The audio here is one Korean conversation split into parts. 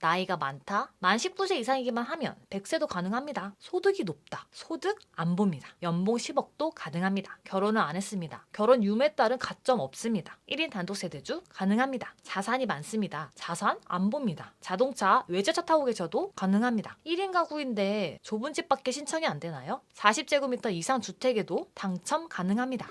나이가 많다, 만 19세 이상이기만 하면 100세도 가능합니다. 소득이 높다, 소득 안 봅니다. 연봉 10억도 가능합니다. 결혼을 안 했습니다. 결혼 유무에 따른 가점 없습니다. 1인 단독 세대주 가능합니다. 자산이 많습니다. 자산 안 봅니다. 자동차 외제차 타고 계셔도 가능합니다. 1인 가구인데 좁은 집밖에 신청이 안 되나요? 40제곱미터 이상 주택에도 당첨 가능합니다.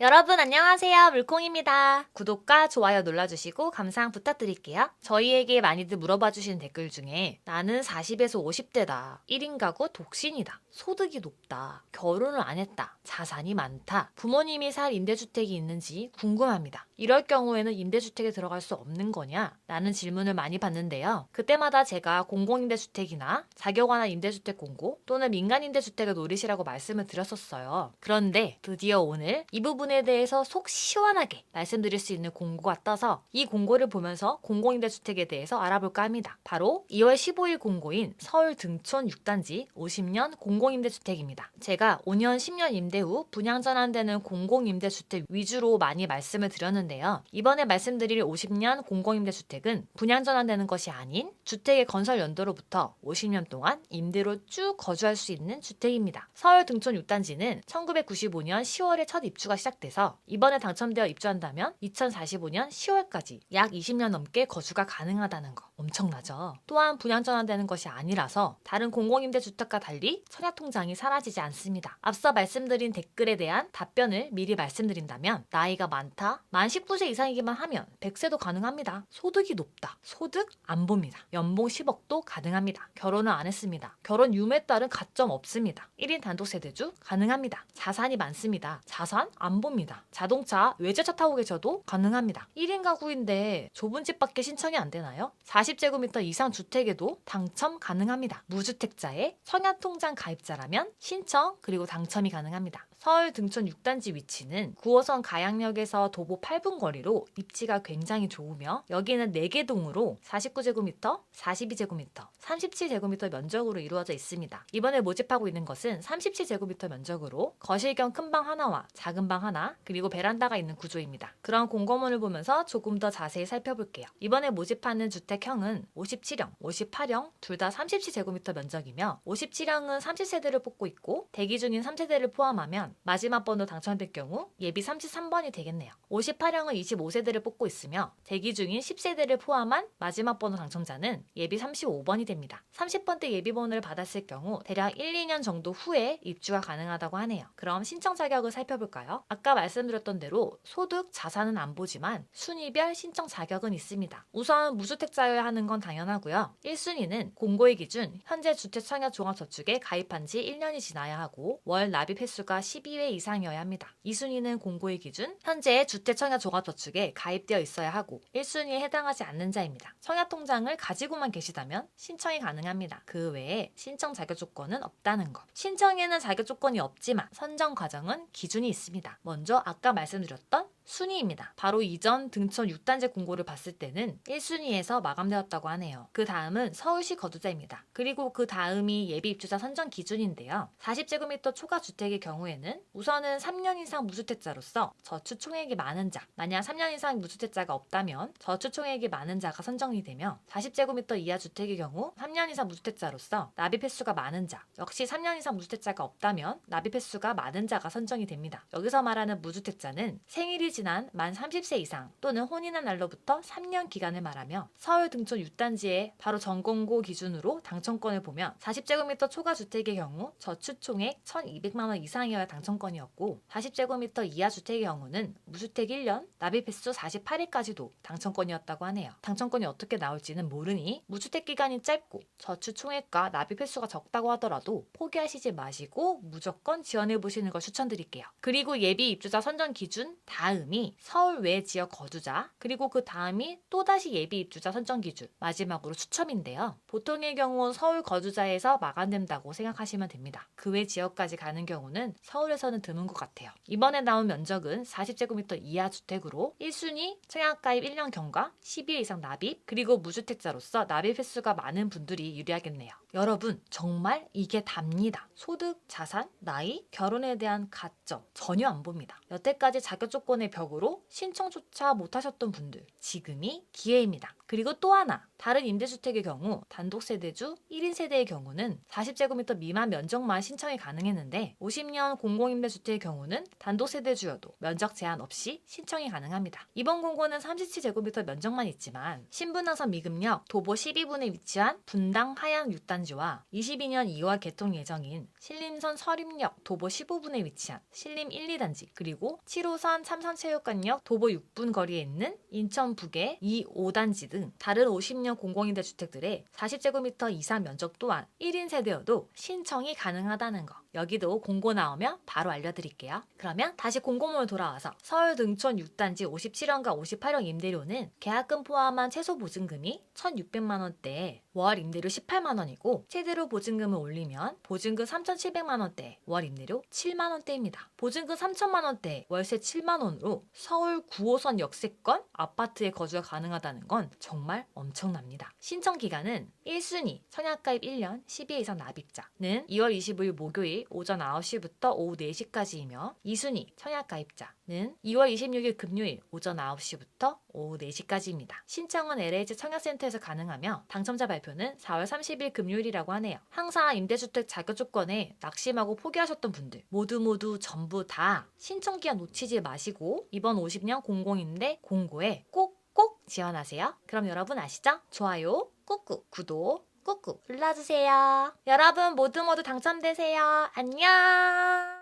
여러분 안녕하세요. 물콩입니다. 구독과 좋아요 눌러주시고 감상 부탁드릴게요. 저희에게 많이들 물어봐 주시는 댓글 중에 나는 40에서 50대다. 1인 가구 독신이다. 소득이 높다. 결혼을 안 했다. 자산이 많다. 부모님이 살 임대주택이 있는지 궁금합니다. 이럴 경우에는 임대주택에 들어갈 수 없는 거냐? 라는 질문을 많이 받는데요. 그때마다 제가 공공임대주택이나 자격완화 임대주택 공고 또는 민간임대주택을 노리시라고 말씀을 드렸었어요. 그런데 드디어 오늘 이 부분에 대해서 속 시원하게 말씀드릴 수 있는 공고가 떠서 이 공고를 보면서 공공임대주택에 대해서 알아볼까 합니다. 바로 2월 15일 공고인 서울 등촌 6단지 50년 공공임대주택입니다. 제가 5년, 10년 임대 후 분양 전환되는 공공임대주택 위주로 많이 말씀을 드렸는데요. 이번에 말씀드릴 50년 공공임대주택은 분양 전환되는 것이 아닌 주택의 건설 연도로부터 50년 동안 임대로 쭉 거주할 수 있는 주택입니다. 서울 등촌 6단지는 1995년 10월에 첫 입주가 시작돼서 이번에 당첨되어 입주한다면 2045년 10월까지 약 20년 넘게 거주가 가능하다는 거 엄청나죠? 또한 분양 전환되는 것이 아니라서 다른 공공임대주택과 달리 청약통장이 사라지지 않습니다. 앞서 말씀드린 댓글에 대한 답변을 미리 말씀드린다면 나이가 많다, 만 19세 이상이기만 하면 100세도 가능합니다. 소득이 높다, 소득 안 봅니다. 연봉 10억도 가능합니다. 결혼을 안 했습니다. 결혼 유무에 따른 가점 없습니다. 1인 단독 세대주 가능합니다. 자산이 많습니다. 자산 안 봅니다. 자동차 외제차 타고 계셔도 가능합니다. 1인 가구인데 좁은 집밖에 신청이 안 되나요? 40제곱미터 이상 주택에도 당첨 가능합니다. 무주택자의 청약통장 가입자라면 신청 그리고 당첨이 가능합니다. 서울 등촌 6단지 위치는 9호선 가양역에서 도보 8분 거리로 입지가 굉장히 좋으며 여기는 4개 동으로 49제곱미터, 42제곱미터, 37제곱미터 면적으로 이루어져 있습니다. 이번에 모집하고 있는 것은 37제곱미터 면적으로 거실 겸 큰 방 하나와 작은 방 하나 그리고 베란다가 있는 구조입니다. 그런 공고문을 보면서 조금 더 자세히 살펴볼게요. 이번에 모집하는 주택형은 57형, 58형 둘 다 37제곱미터 면적이며 57형은 30세대를 뽑고 있고 대기 중인 3세대를 포함하면 마지막 번호 당첨될 경우 예비 33번이 되겠네요. 58형은 25세대를 뽑고 있으며 대기 중인 10세대를 포함한 마지막 번호 당첨자는 예비 35번이 됩니다. 30번대 예비 번호를 받았을 경우 대략 1, 2년 정도 후에 입주가 가능하다고 하네요. 그럼 신청 자격을 살펴볼까요? 아까 말씀드렸던 대로 소득, 자산은 안 보지만 순위별 신청 자격은 있습니다. 우선 무주택자여야 하는 건 당연하고요. 1순위는 공고일 기준 현재 주택청약종합저축에 가입한 지 1년이 지나야 하고 월 납입 횟수가 12회 이상이어야 합니다. 2순위는 공고일 기준 현재 주택청약종합저축에 가입되어 있어야 하고 1순위에 해당하지 않는 자입니다. 청약통장을 가지고만 계시다면 신청이 가능합니다. 그 외에 신청 자격 조건은 없다는 것. 신청에는 자격 조건이 없지만 선정 과정은 기준이 있습니다. 먼저 아까 말씀드렸던 순위입니다. 바로 이전 등촌 6단지 공고를 봤을 때는 1순위에서 마감되었다고 하네요. 그 다음은 서울시 거주자입니다. 그리고 그 다음이 예비 입주자 선정 기준인데요. 40제곱미터 초과 주택의 경우에는 우선은 3년 이상 무주택자로서 저축 총액이 많은 자, 만약 3년 이상 무주택자가 없다면 저축 총액이 많은 자가 선정이 되며 40제곱미터 이하 주택의 경우 3년 이상 무주택자로서 납입 횟수가 많은 자, 역시 3년 이상 무주택자가 없다면 납입 횟수가 많은 자가 선정이 됩니다. 여기서 말하는 무주택자는 생일이 지난 만 30세 이상 또는 혼인한 날로부터 3년 기간을 말하며 서울 등촌 6단지의 바로 전공고 기준으로 당첨권을 보면 40제곱미터 초과 주택의 경우 저축 총액 1,200만 원 이상이어야 당첨권이었고 40제곱미터 이하 주택의 경우는 무주택 1년, 납입 횟수 48일까지도 당첨권이었다고 하네요. 당첨권이 어떻게 나올지는 모르니 무주택 기간이 짧고 저축 총액과 납입 횟수가 적다고 하더라도 포기하시지 마시고 무조건 지원해 보시는 걸 추천드릴게요. 그리고 예비 입주자 선정 기준 다음이 서울 외 지역 거주자 그리고 그 다음이 또다시 예비 입주자 선정 기준 마지막으로 추첨인데요. 보통의 경우 서울 거주자에서 마감된다고 생각하시면 됩니다. 그 외 지역까지 가는 경우는 서울에서는 드문 것 같아요. 이번에 나온 면적은 40제곱미터 이하 주택으로 1순위 청약가입 1년 경과 12회 이상 납입 그리고 무주택자로서 납입 횟수가 많은 분들이 유리하겠네요. 여러분, 정말 이게 답니다. 소득, 자산, 나이, 결혼에 대한 가점 전혀 안 봅니다. 여태까지 자격 조건의 벽으로 신청조차 못하셨던 분들, 지금이 기회입니다. 그리고 또 하나, 다른 임대주택의 경우 단독세대주 1인 세대의 경우는 40제곱미터 미만 면적만 신청이 가능했는데 50년 공공임대주택의 경우는 단독세대주여도 면적 제한 없이 신청이 가능합니다. 이번 공고는 37제곱미터 면적만 있지만 신분당선 미급역 도보 12분에 위치한 분당 하양 6단지와 22년 2월 개통 예정인 신림선 서림역 도보 15분에 위치한 신림 1, 2단지 그리고 7호선 삼성체육관역 도보 6분 거리에 있는 인천 북의 2, 5단지 등 다른 50년 공공임대주택들의 40제곱미터 이상 면적 또한 1인 세대여도 신청이 가능하다는 거. 여기도 공고 나오면 바로 알려드릴게요. 그러면 다시 공고문으로 돌아와서 서울 등촌 6단지 57형과 58형 임대료는 계약금 포함한 최소 보증금이 1,600만 원대에 월 임대료 18만 원이고 최대로 보증금을 올리면 보증금 3,700만 원대 월 임대료 7만 원대입니다. 보증금 3천만 원대 월세 7만 원으로 서울 9호선 역세권 아파트에 거주가 가능하다는 건 정말 엄청납니다. 신청 기간은 1순위 청약가입 1년 12회 이상 납입자는 2월 25일 목요일 오전 9시부터 오후 4시까지이며 2순위 청약가입자는 2월 26일 금요일 오전 9시부터 오후 4시까지입니다. 신청은 LH 청약센터에서 가능하며 당첨자 발표는 4월 30일 금요일이라고 하네요. 항상 임대주택 자격 조건에 낙심하고 포기하셨던 분들 모두 전부 다 신청기한 놓치지 마시고 이번 50년 공공임대 공고에 꼭 지원하세요. 그럼 여러분 아시죠? 좋아요 꾹꾹 구독 꾹꾹 눌러주세요. 여러분 모두 당첨되세요. 안녕.